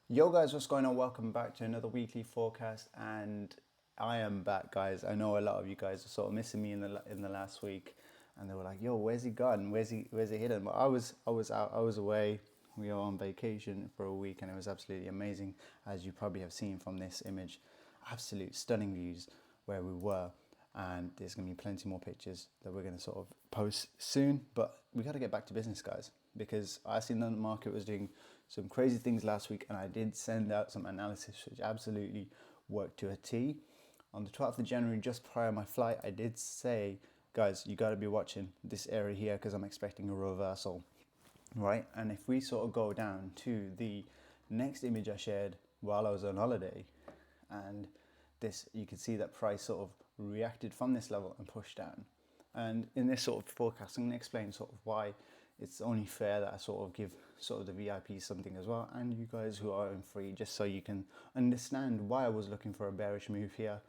Yo guys, what's going on? Welcome back to another weekly forecast, and I am back, guys. I know a lot of you guys are sort of missing me in the last week, and they were like, "Yo, where's he gone? Where's he hidden?" But I was out, I was away. We were on vacation for a week, and it was absolutely amazing, as you probably have seen from this image. Absolute stunning views where we were, and there's gonna be plenty more pictures that we're gonna sort of post soon. But we got to get back to business, guys, because I seen that the market was doing some crazy things last week, and I did send out some analysis which absolutely worked to a T. On the 12th of January, just prior to my flight, I did say, guys, you got to be watching this area here because I'm expecting a reversal, right? And if we sort of go down to the next image I shared while I was on holiday, and this, you can see that price sort of reacted from this level and pushed down. And in this sort of forecast, I'm going to explain sort of why it's only fair that I sort of give sort of the VIPs something as well, and you guys who are in free, just so you can understand why I was looking for a bearish move here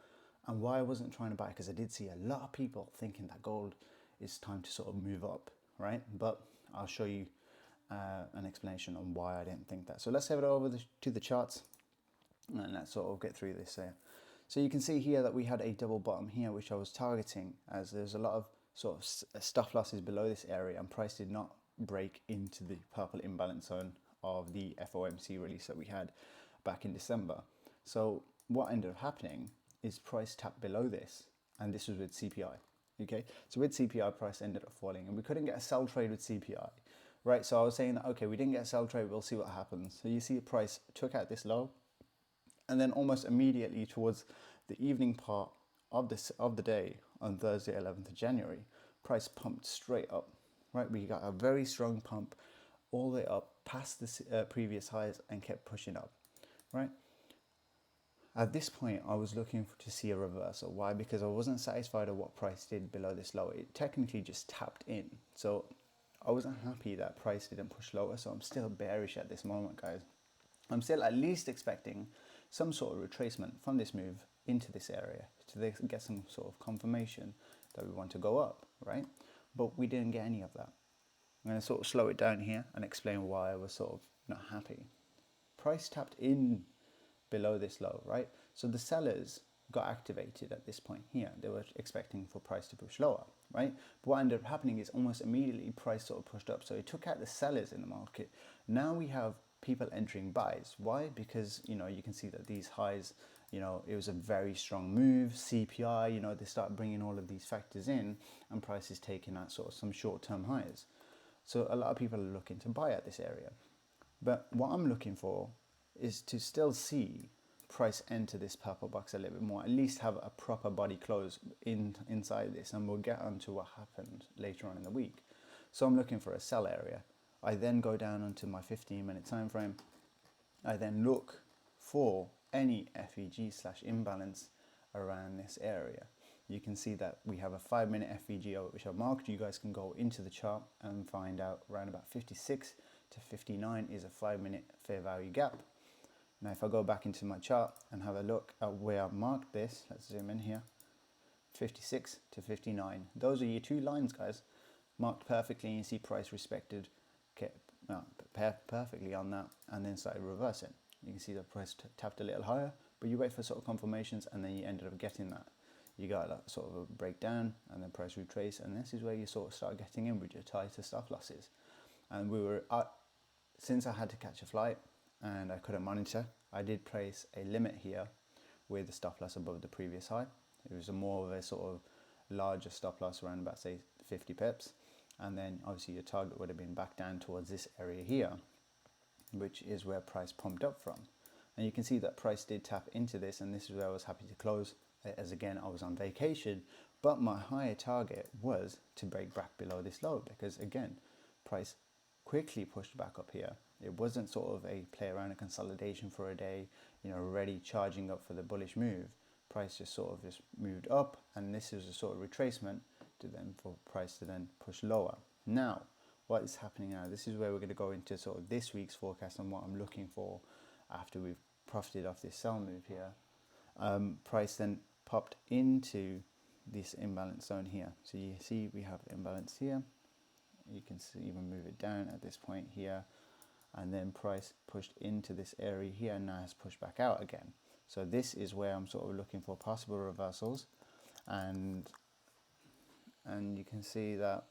and why I wasn't trying to buy, because I did see a lot of people thinking that gold is time to sort of move up, right? But I'll show you an explanation on why I didn't think that. So let's head over to the charts and let's sort of get through this here. So you can see here that we had a double bottom here, which I was targeting, as there's a lot of sort of stop losses below this area, and price did not break into the purple imbalance zone of the FOMC release that we had back in December. So what ended up happening is price tapped below this, and this was with CPI. Okay, so with CPI, price ended up falling, and we couldn't get a sell trade with CPI, right? So I was saying that, okay, we didn't get a sell trade, we'll see what happens. So you see the price took out this low, and then almost immediately towards the evening part of the day on Thursday, 11th of January, price pumped straight up, right? We got a very strong pump all the way up past the previous highs and kept pushing up, right? At this point, I was looking to see a reversal. Why? Because I wasn't satisfied with what price did below this low. It technically just tapped in. So I wasn't happy that price didn't push lower. So I'm still bearish at this moment, guys. I'm still at least expecting some sort of retracement from this move into this area to get some sort of confirmation that we want to go up, right? But we didn't get any of that. I'm going to sort of slow it down here and explain why I was sort of not happy. Price tapped in below this low, right? So the sellers got activated at this point here. They were expecting for price to push lower, right? But what ended up happening is almost immediately price sort of pushed up. So it took out the sellers in the market. Now we have people entering buys. Why? Because, you know, you can see that these highs, you know, it was a very strong move. CPI, you know, they start bringing all of these factors in, and price is taking out sort of some short-term highs. So a lot of people are looking to buy at this area. But what I'm looking for is to still see price enter this purple box a little bit more, at least have a proper body close inside this, and we'll get onto what happened later on in the week. So I'm looking for a sell area. I then go down onto my 15-minute time frame. I then look for any FEG / imbalance around this area. You can see that we have a 5-minute FEG which I've marked. You guys can go into the chart and find out around about 56 to 59 is a 5-minute fair value gap. Now if I go back into my chart and have a look at where I've marked this, let's zoom in here, 56 to 59. Those are your two lines, guys, marked perfectly, and you see price respected, perfectly on that, and then started reversing. You can see the price tapped a little higher, but you wait for sort of confirmations, and then you ended up getting that. You got like sort of a breakdown, and then price retrace, and this is where you sort of start getting in with your tighter stop losses. And we were since I had to catch a flight and I couldn't monitor, I did place a limit here with a stop loss above the previous high. It was more of a sort of larger stop loss, around about say 50 pips, and then obviously your target would have been back down towards this area here, which is where price pumped up from. And you can see that price did tap into this, and this is where I was happy to close, as again I was on vacation, but my higher target was to break back below this low, because again price quickly pushed back up here. It wasn't sort of a play around a consolidation for a day, you know, ready charging up for the bullish move. Price just sort of just moved up, and this is a sort of retracement to then for price to then push lower. Now what is happening now, this is where we're going to go into sort of this week's forecast and what I'm looking for after we've profited off this sell move here. Price then popped into this imbalance zone here. So you see we have imbalance here. You can see even move it down at this point here. and then price pushed into this area here and now has pushed back out again. So this is where I'm sort of looking for possible reversals, and you can see that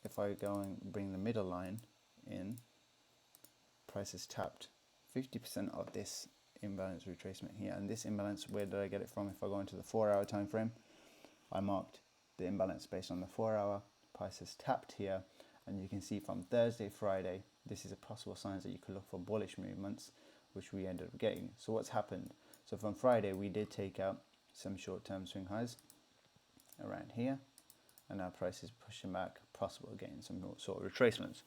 if I go and bring the middle line in, price is tapped 50% of this imbalance retracement here. And this imbalance, where did I get it from? If I go into the 4-hour time frame, I marked the imbalance based on the 4-hour. Price is tapped here, and you can see from Thursday, Friday, this is a possible signs that you could look for bullish movements, which we ended up getting. So what's happened? So from Friday, we did take out some short-term swing highs around here, and now price is pushing back, possible again, some sort of retracements.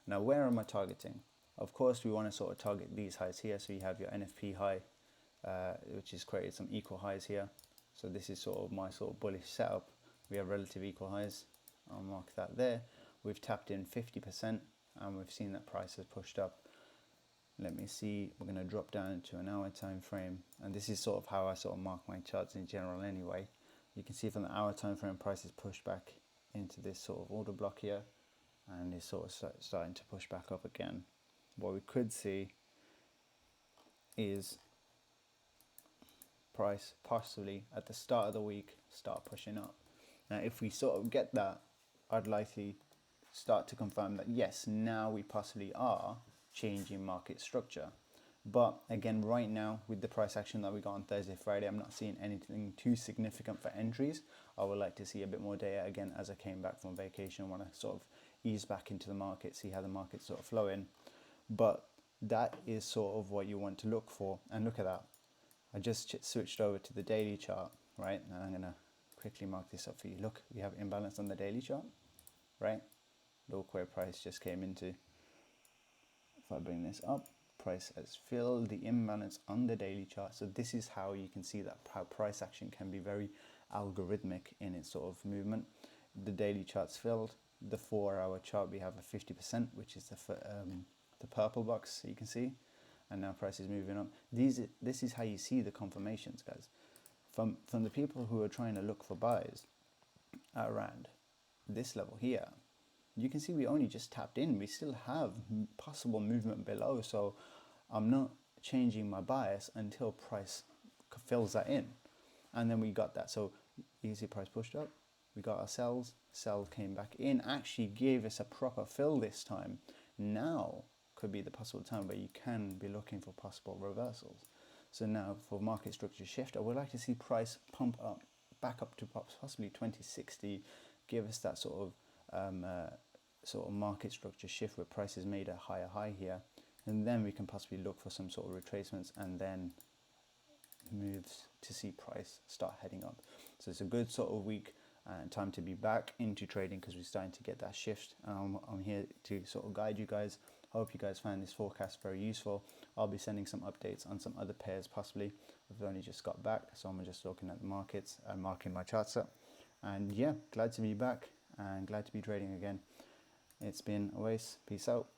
Now, where am I targeting? Of course, we want to sort of target these highs here. So you have your NFP high, which has created some equal highs here. So this is sort of my sort of bullish setup. We have relative equal highs. I'll mark that there. We've tapped in 50%, and we've seen that price has pushed up. Let me see, we're going to drop down to an hour time frame, and this is sort of how I sort of mark my charts in general anyway. You can see from the hour time frame, price is pushed back into this sort of order block here, and is sort of starting to push back up again. What we could see is price possibly at the start of the week start pushing up. Now, if we sort of get that, I'd likely start to confirm that yes, now we possibly are changing market structure. But again, right now, with the price action that we got on Thursday, Friday, I'm not seeing anything too significant for entries. I would like to see a bit more data again as I came back from vacation. I want to sort of ease back into the market, see how the market's sort of flowing. But that is sort of what you want to look for. And look at that. I just switched over to the daily chart, right? Now I'm going to quickly mark this up for you. Look, we have imbalance on the daily chart, right? Look where price just came into. If I bring this up, price has filled the imbalance on the daily chart. So this is how you can see that how price action can be very algorithmic in its sort of movement. The daily chart's filled. The 4-hour chart, we have a 50%, which is the purple box, so you can see, and now price is moving up. This is how you see the confirmations, guys, from the people who are trying to look for buys at around this level here. You can see we only just tapped in. We still have possible movement below, so I'm not changing my bias until price fills that in. And then we got that. So you can see price pushed up. We got our sells. Sell came back in, actually gave us a proper fill this time. Now could be the possible time where you can be looking for possible reversals. So now for market structure shift, I would like to see price pump up, back up to possibly 2060, give us that sort of market structure shift where price has made a higher high here, and then we can possibly look for some sort of retracements and then moves to see price start heading up. So it's a good sort of week and time to be back into trading because we're starting to get that shift. I'm here to sort of guide you guys. Hope you guys find this forecast very useful. I'll be sending some updates on some other pairs possibly. I've only just got back, so I'm just looking at the markets and marking my charts up. And yeah, glad to be back and glad to be trading again. It's been Awais. Peace out.